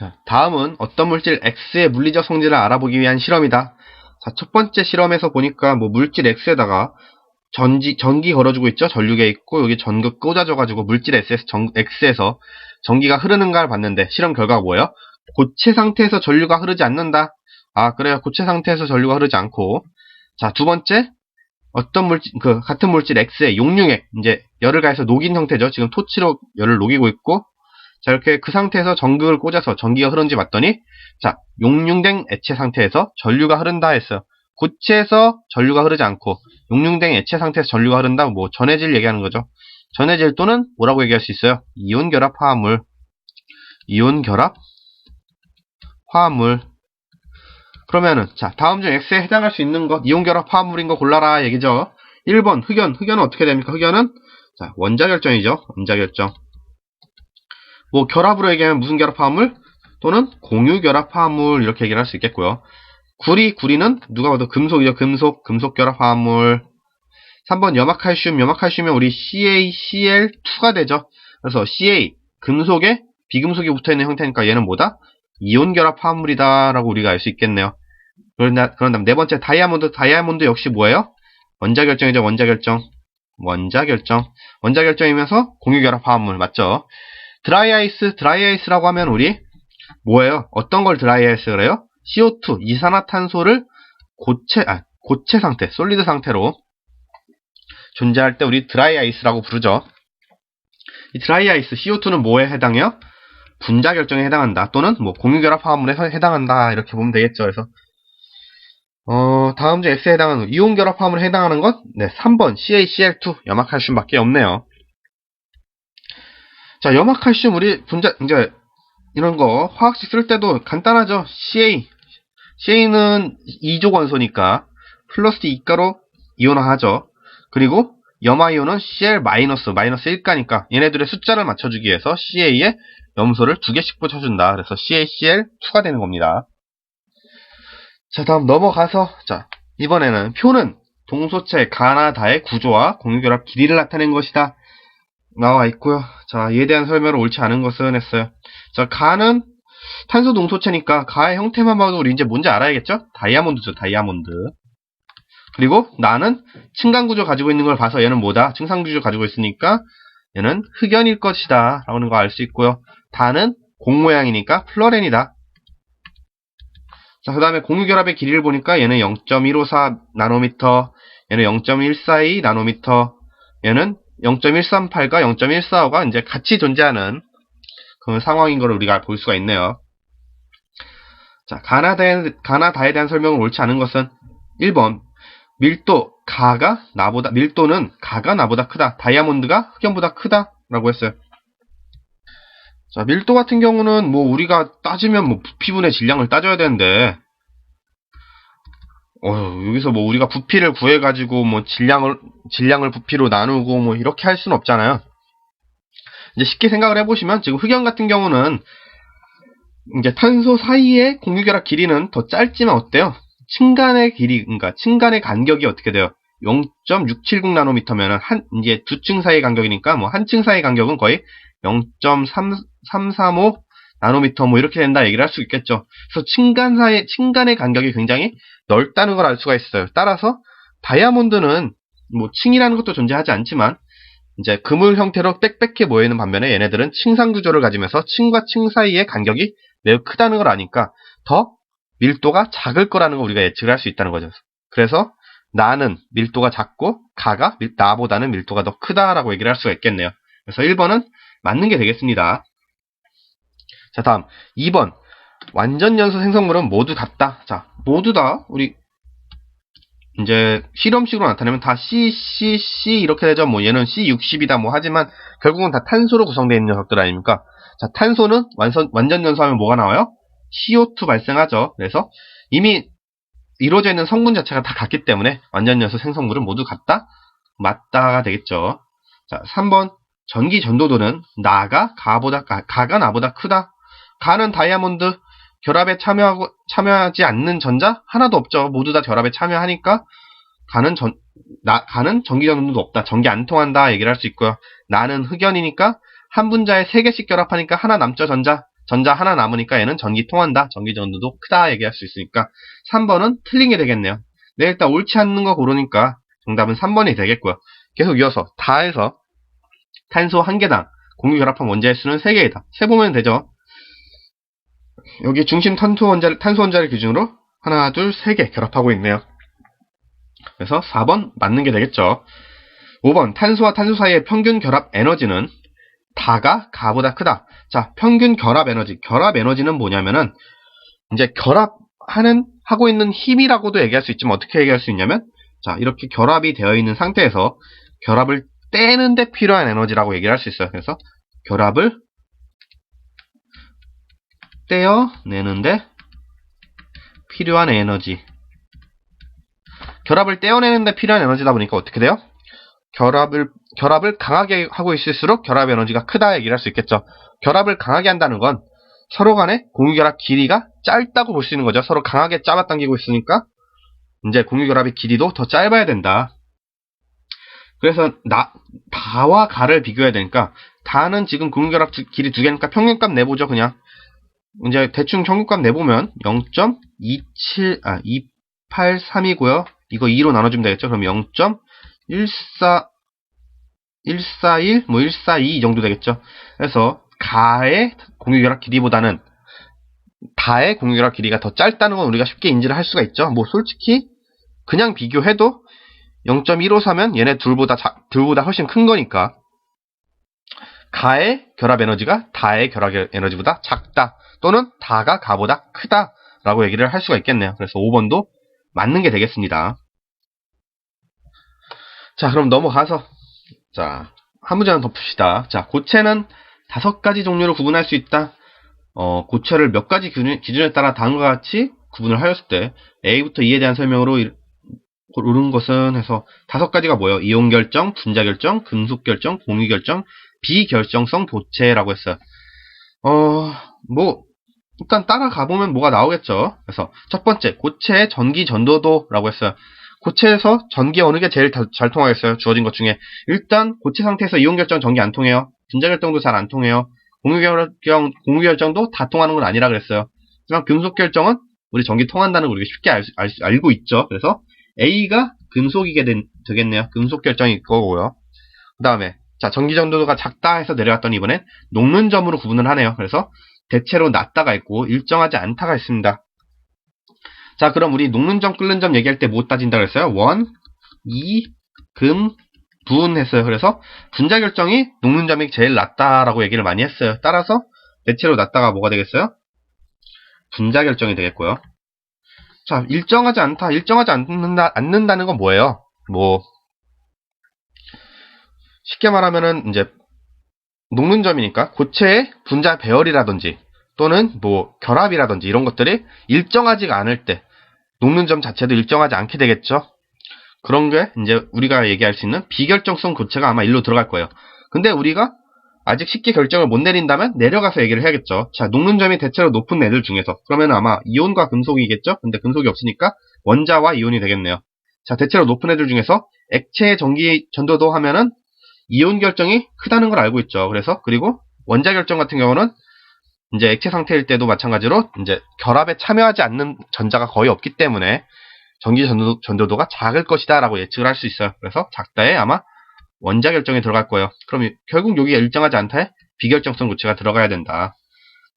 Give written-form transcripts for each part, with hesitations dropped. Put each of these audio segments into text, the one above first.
자, 다음은 어떤 물질 X의 물리적 성질을 알아보기 위한 실험이다. 자, 첫 번째 실험에서 보니까 뭐 물질 X에다가 전기 걸어주고 있죠. 전류계 있고 여기 전극 꽂아줘가지고 물질 X에서 전기가 흐르는가를 봤는데 실험 결과가 뭐예요? 고체 상태에서 전류가 흐르지 않는다. 아, 그래요. 고체 상태에서 전류가 흐르지 않고. 자, 두 번째, 어떤 물질, 같은 물질 X의 용융액, 이제 열을 가해서 녹인 형태죠. 지금 토치로 열을 녹이고 있고. 자, 이렇게 그 상태에서 전극을 꽂아서 전기가 흐르는지 봤더니, 자, 용융된 액체 상태에서 전류가 흐른다 했어요. 고체에서 전류가 흐르지 않고, 용융된 액체 상태에서 전류가 흐른다, 뭐, 전해질 얘기하는 거죠. 전해질 또는 뭐라고 얘기할 수 있어요? 이온 결합 화합물. 이온 결합 화합물. 그러면은, 자, 다음 중 X에 해당할 수 있는 것, 이온 결합 화합물인 거 골라라 얘기죠. 1번, 흑연. 흑연은 어떻게 됩니까? 흑연은, 자, 원자결정이죠. 원자결정. 뭐, 결합으로 얘기하면 무슨 결합 화합물? 또는 공유 결합 화합물, 이렇게 얘기를 할 수 있겠고요. 구리는 누가 봐도 금속이죠. 금속 결합 화합물. 3번, 염화칼슘이면 우리 CaCl2가 되죠. 그래서 Ca, 금속에 비금속이 붙어있는 형태니까 얘는 뭐다? 이온 결합 화합물이다 라고 우리가 알 수 있겠네요. 그런 다음 네 번째, 다이아몬드 역시 뭐예요? 원자결정이죠. 원자결정이면서 공유결합 화합물 맞죠? 드라이아이스라고 하면 우리 뭐예요? 어떤 걸 드라이아이스 그래요? CO2 이산화탄소를 고체 상태, 솔리드 상태로 존재할 때 우리 드라이아이스라고 부르죠. 이 드라이아이스 CO2는 뭐에 해당해요? 분자 결정에 해당한다. 또는 뭐 공유결합 화합물에 해당한다. 이렇게 보면 되겠죠. 그래서 다음 중 X에 해당하는 이온 결합 화합물에 해당하는 것, 네, 3번 CaCl2 염화칼슘밖에 없네요. 자, 염화칼슘 우리 분자 이제 이런 거 화학식 쓸 때도 간단하죠. Ca는 2족 원소니까 플러스 2가로 이온화하죠. 그리고 염화이온은 Cl 마이너스 1가니까 얘네들의 숫자를 맞춰주기 위해서 Ca에 염소를 2개씩 붙여준다. 그래서 CaCl2가 되는 겁니다. 자, 다음 넘어가서, 자, 이번에는 표는 동소체 가나다의 구조와 공유결합 길이를 나타낸 것이다. 나와 있고요. 자, 이에 대한 설명을 옳지 않은 것은 했어요. 자, 가는 탄소 동소체니까 가의 형태만 봐도 우리 이제 뭔지 알아야겠죠? 다이아몬드죠, 다이아몬드. 그리고 나는 층간 구조 가지고 있는 걸 봐서 얘는 뭐다? 증상 구조 가지고 있으니까 얘는 흑연일 것이다. 라는 거 알 수 있고요. 다는 공 모양이니까 플로렌이다. 자, 그 다음에 공유결합의 길이를 보니까 얘는 0.154 나노미터, 얘는 0.142 나노미터, 얘는 0.138과 0.145가 이제 같이 존재하는 그런 상황인 걸 우리가 볼 수가 있네요. 자, 가나다에 대한 설명은 옳지 않은 것은 1번, 밀도는 가가 나보다 크다. 다이아몬드가 흑연보다 크다라고 했어요. 자, 밀도 같은 경우는 뭐 우리가 따지면 뭐 부피분의 질량을 따져야 되는데, 여기서 뭐 우리가 부피를 구해가지고 뭐 질량을 부피로 나누고 뭐 이렇게 할 수는 없잖아요. 이제 쉽게 생각을 해보시면 지금 흑연 같은 경우는 이제 탄소 사이의 공유결합 길이는 더 짧지만 어때요? 층간의 길이, 그러니까 층간의 간격이 어떻게 돼요? 0.670 나노미터면은 이제 두 층 사이의 간격이니까 뭐 한 층 사이의 간격은 거의 0.335 나노미터 뭐 이렇게 된다 얘기를 할 수 있겠죠. 그래서 층간의 간격이 굉장히 넓다는 걸 알 수가 있어요. 따라서 다이아몬드는 뭐 층이라는 것도 존재하지 않지만 이제 그물 형태로 빽빽해 모이는 반면에 얘네들은 층상 구조를 가지면서 층과 층 사이의 간격이 매우 크다는 걸 아니까 더 밀도가 작을 거라는 걸 우리가 예측을 할 수 있다는 거죠. 그래서 나는 밀도가 작고 가가 나보다는 밀도가 더 크다라고 얘기를 할 수가 있겠네요. 그래서 1번은 맞는 게 되겠습니다. 자, 다음 2번 완전연소 생성물은 모두 같다. 자, 모두 다 우리 이제 실험식으로 나타내면 다 C 이렇게 되죠. 뭐 얘는 C60이다 뭐 하지만 결국은 다 탄소로 구성되어 있는 녀석들 아닙니까? 자, 탄소는 완전연소하면 뭐가 나와요? CO2 발생하죠. 그래서 이미 이루어져 있는 성분 자체가 다 같기 때문에 완전연소 생성물은 모두 같다? 맞다가 되겠죠. 자, 3번 전기 전도도는 가가 나보다 크다. 가는 다이아몬드 결합에 참여하지 않는 전자 하나도 없죠. 모두 다 결합에 참여하니까 가는 전기 전도도 없다. 전기 안 통한다 얘기를 할 수 있고요. 나는 흑연이니까 한 분자에 3개씩 결합하니까 하나 남죠, 전자. 전자 하나 남으니까 얘는 전기 통한다. 전기 전도도 크다 얘기할 수 있으니까 3번은 틀린 게 되겠네요. 네, 일단 옳지 않는 거 고르니까 정답은 3번이 되겠고요. 계속 이어서 다에서 탄소 1개당 공유 결합한 원자의 수는 3개이다. 세보면 되죠. 여기 중심 탄소 원자를 기준으로 하나, 둘, 3개 결합하고 있네요. 그래서 4번 맞는 게 되겠죠. 5번 탄소와 탄소 사이의 평균 결합 에너지는 다가 가보다 크다. 자, 평균 결합 에너지. 결합 에너지는 뭐냐면은 이제 하고 있는 힘이라고도 얘기할 수 있지만 어떻게 얘기할 수 있냐면 자, 이렇게 결합이 되어 있는 상태에서 결합을 떼는데 필요한 에너지라고 얘기를 할 수 있어요. 그래서 결합을 떼어내는데 필요한 에너지. 결합을 떼어내는데 필요한 에너지다 보니까 어떻게 돼요? 결합을 강하게 하고 있을수록 결합 에너지가 크다 얘기를 할 수 있겠죠. 결합을 강하게 한다는 건 서로 간의 공유결합 길이가 짧다고 볼 수 있는 거죠. 서로 강하게 잡아당기고 있으니까 이제 공유결합의 길이도 더 짧아야 된다. 그래서 다와 가를 비교해야 되니까 다는 지금 공유결합 길이 2개니까 평균값 내보죠. 그냥 이제 대충 평균값 내보면 0.283이고요. 이거 2로 나눠주면 되겠죠. 그럼 0.141, 142 이 정도 되겠죠. 그래서 가의 공유결합 길이보다는 다의 공유결합 길이가 더 짧다는 건 우리가 쉽게 인지를 할 수가 있죠. 뭐 솔직히 그냥 비교해도 0.153면 얘네 둘보다 훨씬 큰 거니까 가의 결합 에너지가 다의 결합 에너지보다 작다 또는 다가 가보다 크다 라고 얘기를 할 수가 있겠네요. 그래서 5번도 맞는 게 되겠습니다. 자, 그럼 넘어가서 자, 한 문제는 더 풉시다. 자, 고체는 5가지 종류로 구분할 수 있다. 고체를 몇 가지 기준에 따라 다음과 같이 구분을 하였을 때 A부터 E에 대한 설명으로 고르는 것은 해서 5가지가 뭐예요? 이온결정, 분자결정, 금속결정, 공유결정, 비결정성 고체라고 했어요. 일단 따라가보면 뭐가 나오겠죠. 그래서 첫 번째, 고체의 전기 전도도라고 했어요. 고체에서 전기 어느 게 제일 잘 통하겠어요? 주어진 것 중에. 일단 고체 상태에서 이온결정 전기 안 통해요. 분자결정도 잘 안 통해요. 공유결정도 다 통하는 건 아니라 그랬어요. 하지만 금속결정은 우리 전기 통한다는 걸 우리가 쉽게 알고 있죠. 그래서 A가 금속이게 되겠네요. 금속결정일 거고요. 그 다음에 자, 전기 전도도가 작다 해서 내려왔더니 이번엔 녹는 점으로 구분을 하네요. 그래서 대체로 낮다가 있고 일정하지 않다가 있습니다. 자, 그럼 우리 녹는 점, 끓는 점 얘기할 때 뭐 따진다 그랬어요? 원, 이, 금, 분 했어요. 그래서 분자 결정이 녹는 점이 제일 낮다라고 얘기를 많이 했어요. 따라서 대체로 낮다가 뭐가 되겠어요? 분자 결정이 되겠고요. 자, 일정하지 않는다는 건 뭐예요? 쉽게 말하면은 이제 녹는 점이니까 고체의 분자 배열이라든지 또는 결합이라든지 이런 것들이 일정하지가 않을 때 녹는 점 자체도 일정하지 않게 되겠죠. 그런 게 이제 우리가 얘기할 수 있는 비결정성 고체가 아마 일로 들어갈 거예요. 근데 우리가 아직 쉽게 결정을 못 내린다면 내려가서 얘기를 해야겠죠. 자, 녹는 점이 대체로 높은 애들 중에서 그러면 아마 이온과 금속이겠죠. 근데 금속이 없으니까 원자와 이온이 되겠네요. 자, 대체로 높은 애들 중에서 액체의 전기 전도도 하면은 이온 결정이 크다는 걸 알고 있죠. 그리고 원자 결정 같은 경우는 이제 액체 상태일 때도 마찬가지로 이제 결합에 참여하지 않는 전자가 거의 없기 때문에 전기 전도도가 작을 것이다 라고 예측을 할 수 있어요. 그래서 작다에 아마 원자 결정이 들어갈 거예요. 그럼 결국 여기가 일정하지 않다에 비결정성 고체가 들어가야 된다.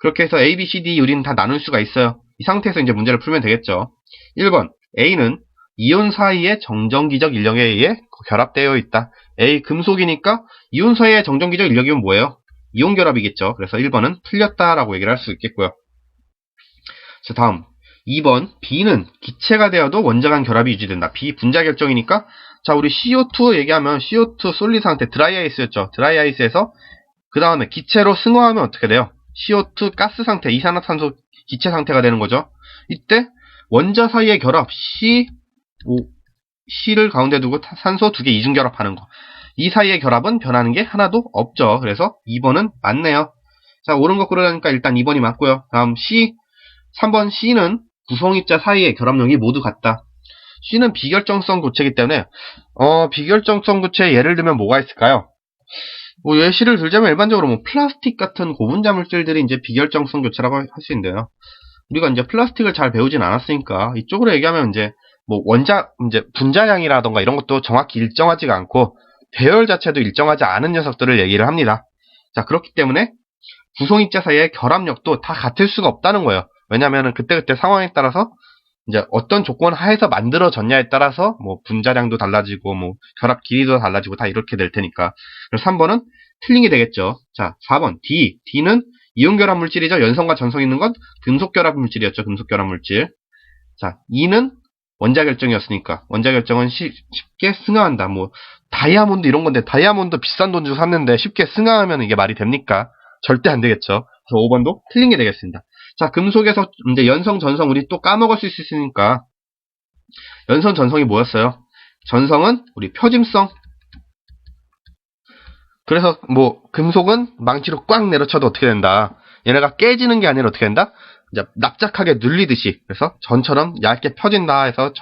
그렇게 해서 A, B, C, D 우리는 다 나눌 수가 있어요. 이 상태에서 이제 문제를 풀면 되겠죠. 1번 A는 이온 사이의 정전기적 인력에 의해 결합되어 있다. A 금속이니까 이온 사이의 정전기적 인력이면 뭐예요? 이온 결합이겠죠. 그래서 1번은 틀렸다라고 얘기를 할 수 있겠고요. 자, 다음 2번 B는 기체가 되어도 원자 간 결합이 유지된다. B 분자 결정이니까 자, 우리 CO2 얘기하면 CO2 솔리 상태 드라이 아이스였죠. 드라이 아이스에서 그 다음에 기체로 승화하면 어떻게 돼요? CO2 가스 상태, 이산화탄소 기체 상태가 되는 거죠. 이때 원자 사이의 결합 C를 가운데 두고 산소 2개 이중결합하는 거. 이 사이의 결합은 변하는 게 하나도 없죠. 그래서 2번은 맞네요. 자, 옳은 거 고르려니까 일단 2번이 맞고요. 다음 3번 C는 구성입자 사이의 결합력이 모두 같다. C는 비결정성 고체이기 때문에 비결정성 고체에 예를 들면 뭐가 있을까요? 뭐 예시를 들자면 일반적으로 뭐 플라스틱 같은 고분자 물질들이 이제 비결정성 교체라고 할 수 있는데요. 우리가 이제 플라스틱을 잘 배우진 않았으니까 이쪽으로 얘기하면 이제 뭐 이제 분자량이라던가 이런 것도 정확히 일정하지가 않고 배열 자체도 일정하지 않은 녀석들을 얘기를 합니다. 자, 그렇기 때문에 구성입자 사이의 결합력도 다 같을 수가 없다는 거예요. 왜냐하면 그때그때 상황에 따라서 이제 어떤 조건 하에서 만들어졌냐에 따라서 뭐 분자량도 달라지고 뭐 결합 길이도 달라지고 다 이렇게 될 테니까. 그래서 3번은 틀린 게 되겠죠. 자, 4번 D. D는 이온 결합 물질이죠. 연성과 전성이 있는 건 금속 결합 물질이었죠. 금속 결합 물질. 자, E는 원자 결정이었으니까 원자 결정은 쉽게 승화한다. 뭐 다이아몬드 이런 건데 다이아몬드 비싼 돈 주고 샀는데 쉽게 승화하면 이게 말이 됩니까? 절대 안 되겠죠. 그래서 5번도 틀린 게 되겠습니다. 자, 금속에서 이제 연성, 전성 우리 또 까먹을 수 있으니까 연성, 전성이 뭐였어요? 전성은 우리 표짐성. 그래서 뭐 금속은 망치로 꽉 내려쳐도 어떻게 된다? 얘네가 깨지는 게 아니라 어떻게 된다? 이제 납작하게 눌리듯이. 그래서 전처럼 얇게 펴진다 해서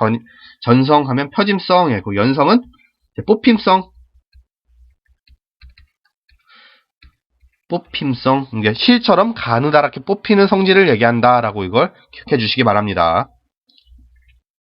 전성하면 표짐성이고 연성은 뽑힘성. 이게 실처럼 가느다랗게 뽑히는 성질을 얘기한다라고 이걸 기억해 주시기 바랍니다.